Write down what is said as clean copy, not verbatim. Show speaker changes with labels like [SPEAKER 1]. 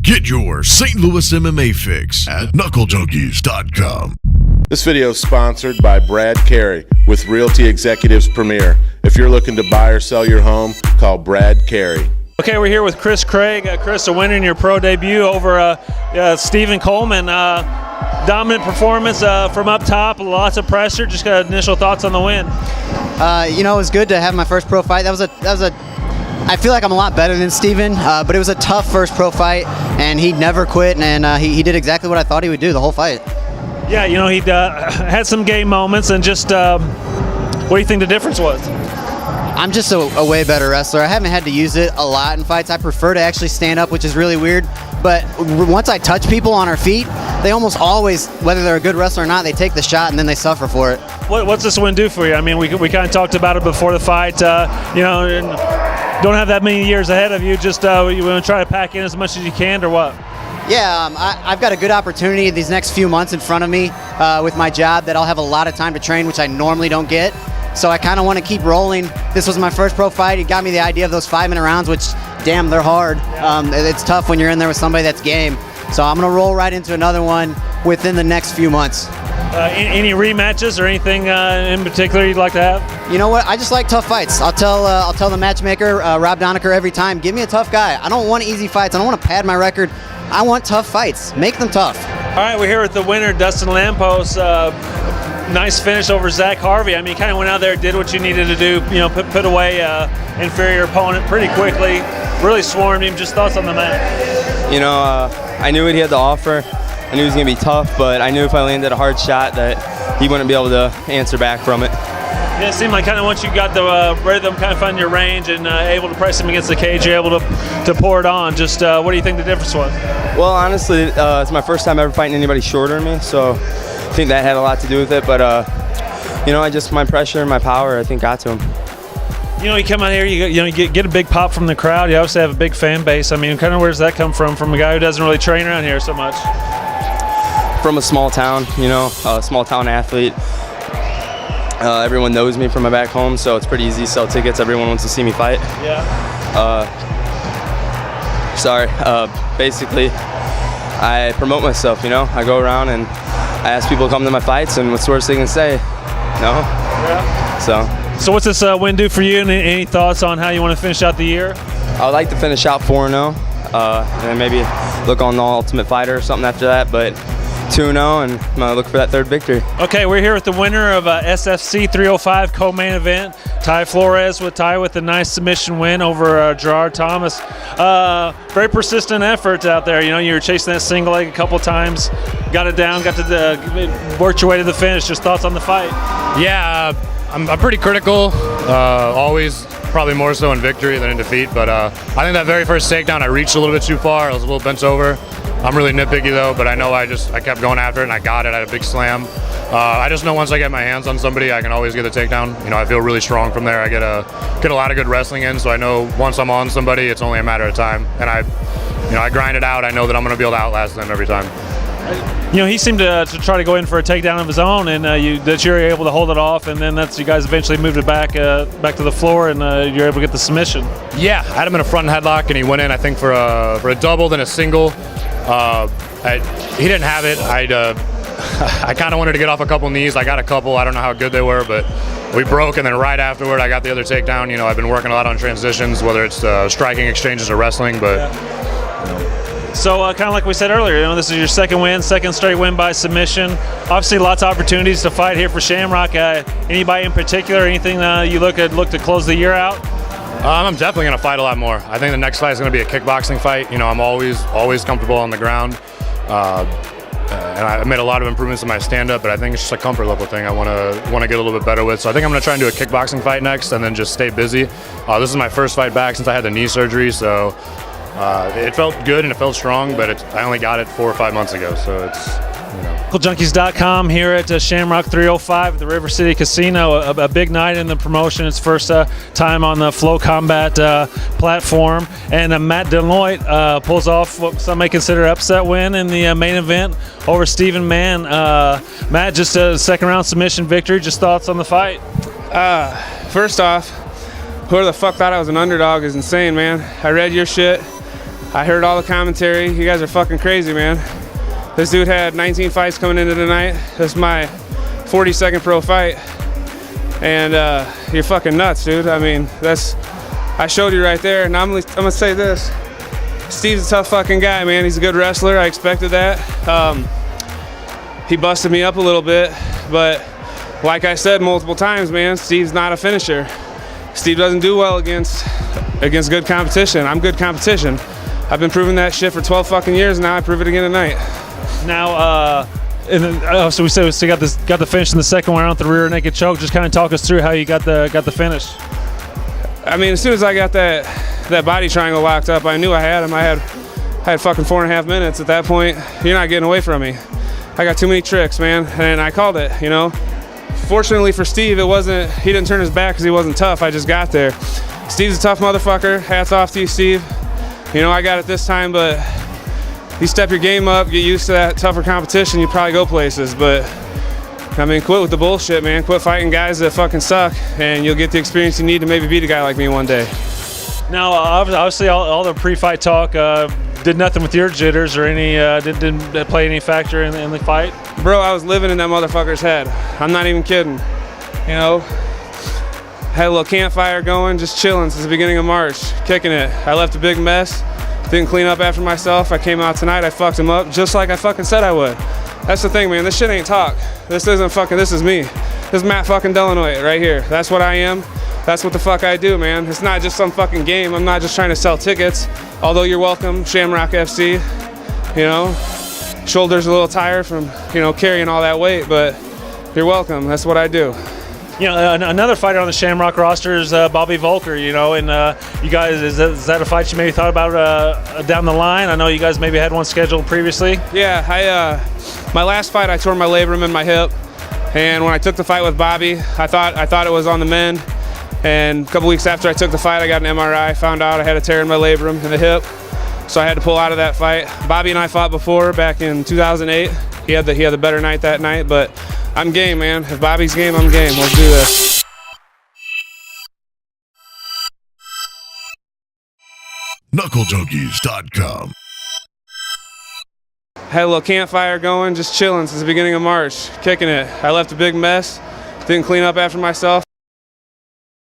[SPEAKER 1] Get your St. Louis MMA fix at knucklejunkies.com.
[SPEAKER 2] This video is sponsored by Brad Carey with Realty Executives Premier. If you're looking to buy or sell your home, call Brad Carey.
[SPEAKER 3] Okay, we're here with Kris Craig. Kris, a winner in your pro debut over Stephen Coleman. Dominant performance from up top, lots of pressure. Just got initial thoughts on the win.
[SPEAKER 4] It was good to have my first pro fight. I feel like I'm a lot better than Stephen, but it was a tough first pro fight, and he never quit, and he did exactly what I thought he would do the whole fight.
[SPEAKER 3] Yeah, he had some game moments, and just what do you think the difference was?
[SPEAKER 4] I'm just a way better wrestler. I haven't had to use it a lot in fights. I prefer to actually stand up, which is really weird. But once I touch people on our feet, they almost always, whether they're a good wrestler or not, they take the shot and then they suffer for it.
[SPEAKER 3] What's this win do for you? I mean, we kind of talked about it before the fight. And don't have that many years ahead of you. Just you want to try to pack in as much as you can, or what?
[SPEAKER 4] Yeah, I've got a good opportunity these next few months in front of me with my job that I'll have a lot of time to train, which I normally don't get. So I kind of want to keep rolling. This was my first pro fight. It got me the idea of those 5-minute rounds, which, damn, they're hard. It's tough when you're in there with somebody that's game. So I'm going to roll right into another one within the next few months.
[SPEAKER 3] Any rematches or anything in particular you'd like to have?
[SPEAKER 4] You know what? I just like tough fights. I'll tell the matchmaker, Rob Donaker, every time, give me a tough guy. I don't want easy fights. I don't want to pad my record. I want tough fights. Make them tough.
[SPEAKER 3] All right, we're here with the winner, Dustin Lamppost. Nice finish over Zach Harvey. I mean, you kind of went out there, did what you needed to do, put away inferior opponent pretty quickly, really swarmed him. Just thoughts on the match?
[SPEAKER 5] I knew what he had to offer. I knew he was going to be tough, but I knew if I landed a hard shot that he wouldn't be able to answer back from it.
[SPEAKER 3] Yeah, it seemed like kind of once you got the rhythm, kind of find your range and able to press him against the cage, you're able to pour it on. Just what do you think the difference was?
[SPEAKER 5] Well, honestly, it's my first time ever fighting anybody shorter than me, so I think that had a lot to do with it. But, my pressure and my power, I think, got to him.
[SPEAKER 3] You come out here, you get a big pop from the crowd. You obviously have a big fan base. I mean, kind of where does that come from a guy who doesn't really train around here so much?
[SPEAKER 5] From a small town, a small town athlete. Everyone knows me from my back home, so it's pretty easy to sell tickets. Everyone wants to see me fight.
[SPEAKER 3] Yeah.
[SPEAKER 5] Basically, I promote myself, I go around and I ask people to come to my fights, and what's the worst they can say? No?
[SPEAKER 3] Yeah. So what's this win do for you, and any thoughts on how you want to finish out the year?
[SPEAKER 5] I would like to finish out 4-0, and then maybe look on the Ultimate Fighter or something after that, but 2-0, and I'm going to look for that third victory. Okay,
[SPEAKER 3] we're here with the winner of SFC 305 co-main event, Flores with a nice submission win over Gerard Thomas. Very persistent effort out there. You were chasing that single leg a couple times, got it down, worked your way to the finish. Just thoughts on the fight?
[SPEAKER 6] Yeah, I'm pretty critical, always, probably more so in victory than in defeat, but I think that very first takedown I reached a little bit too far. I was a little bent over. I'm really nitpicky though, but I know I kept going after it and I got it. I had a big slam. I just know once I get my hands on somebody, I can always get the takedown. I feel really strong from there. I get a lot of good wrestling in, so I know once I'm on somebody, it's only a matter of time. And I grind it out. I know that I'm going to be able to outlast them every time.
[SPEAKER 3] He seemed to try to go in for a takedown of his own, and that you're able to hold it off, and then you guys eventually moved it back to the floor, and you're able to get the submission.
[SPEAKER 6] Yeah, I had him in a front headlock, and he went in, I think, for a double, then a single. He didn't have it. I kind of wanted to get off a couple knees. I got a couple. I don't know how good they were, but we broke, and then right afterward, I got the other takedown. I've been working a lot on transitions, whether it's striking exchanges or wrestling, but.
[SPEAKER 3] Yeah. So kind of like we said earlier, this is your second straight win by submission. Obviously, lots of opportunities to fight here for Shamrock. Anybody in particular, anything you look to close the year out?
[SPEAKER 6] I'm definitely going to fight a lot more. I think the next fight is going to be a kickboxing fight. I'm always comfortable on the ground. And I made a lot of improvements in my stand-up, but I think it's just a comfort level thing I want to get a little bit better with. So I think I'm going to try and do a kickboxing fight next and then just stay busy. This is my first fight back since I had the knee surgery, so it felt good and it felt strong, but I only got it 4 or 5 months ago, so it's.
[SPEAKER 3] knucklejunkies.com here at Shamrock 305 at the River City Casino. A big night in the promotion. It's first time on the Flow Combat platform. And Matt Delanoit pulls off what some may consider an upset win in the main event over Stephen Mann. Matt, just a second round submission victory. Just thoughts on the fight?
[SPEAKER 7] First off, whoever the fuck thought I was an underdog is insane, man. I read your shit. I heard all the commentary. You guys are fucking crazy, man. This dude had 19 fights coming into tonight. This is my 42nd pro fight. And you're fucking nuts, dude. I mean, I showed you right there. And I'm gonna say this. Steve's a tough fucking guy, man. He's a good wrestler. I expected that. He busted me up a little bit, but like I said multiple times, man, Steve's not a finisher. Steve doesn't do well against good competition. I'm good competition. I've been proving that shit for 12 fucking years, and now I prove it again tonight.
[SPEAKER 3] Now, so we said we got the finish in the second one out, the rear naked choke. Just kind of talk us through how you got the finish.
[SPEAKER 7] I mean, as soon as I got that body triangle locked up, I knew I had him. I had fucking 4.5 minutes. At that point, you're not getting away from me. I got too many tricks, man, and I called it, you know. Fortunately for Steve, he didn't turn his back because he wasn't tough. I just got there. Steve's a tough motherfucker. Hats off to you, Steve. You know, I got it this time, but you step your game up, get used to that tougher competition, you probably go places. But, I mean, quit with the bullshit, man. Quit fighting guys that fucking suck, and you'll get the experience you need to maybe beat a guy like me one day.
[SPEAKER 3] Now, obviously, all the pre-fight talk did nothing with your jitters or any didn't play any factor in the fight.
[SPEAKER 7] Bro, I was living in that motherfucker's head. I'm not even kidding. You know, had a little campfire going, just chilling since the beginning of March, kicking it. I left a big mess, didn't clean up after myself. I came out tonight, I fucked him up just like I fucking said I would. That's the thing, man. This shit ain't talk. This is me. This is Matt fucking Delanoit right here. That's what I am. That's what the fuck I do, man. It's not just some fucking game. I'm not just trying to sell tickets. Although you're welcome, Shamrock FC. You know, shoulders a little tired from, you know, carrying all that weight, but you're welcome. That's what I do.
[SPEAKER 3] You know, another fighter on the Shamrock roster is Bobby Volker, you know, and you guys, is that a fight you maybe thought about down the line? I know you guys maybe had one scheduled previously.
[SPEAKER 7] Yeah, my last fight, I tore my labrum in my hip, and when I took the fight with Bobby, I thought it was on the mend, and a couple weeks after I took the fight, I got an MRI, found out I had a tear in my labrum in the hip, so I had to pull out of that fight. Bobby and I fought before back in 2008. He had the better night that night, but I'm game, man. If Bobby's game, I'm game. Let's do this.
[SPEAKER 1] knucklejunkies.com.
[SPEAKER 7] Had a little campfire going, just chilling since the beginning of March, kicking it. I left a big mess, didn't clean up after myself.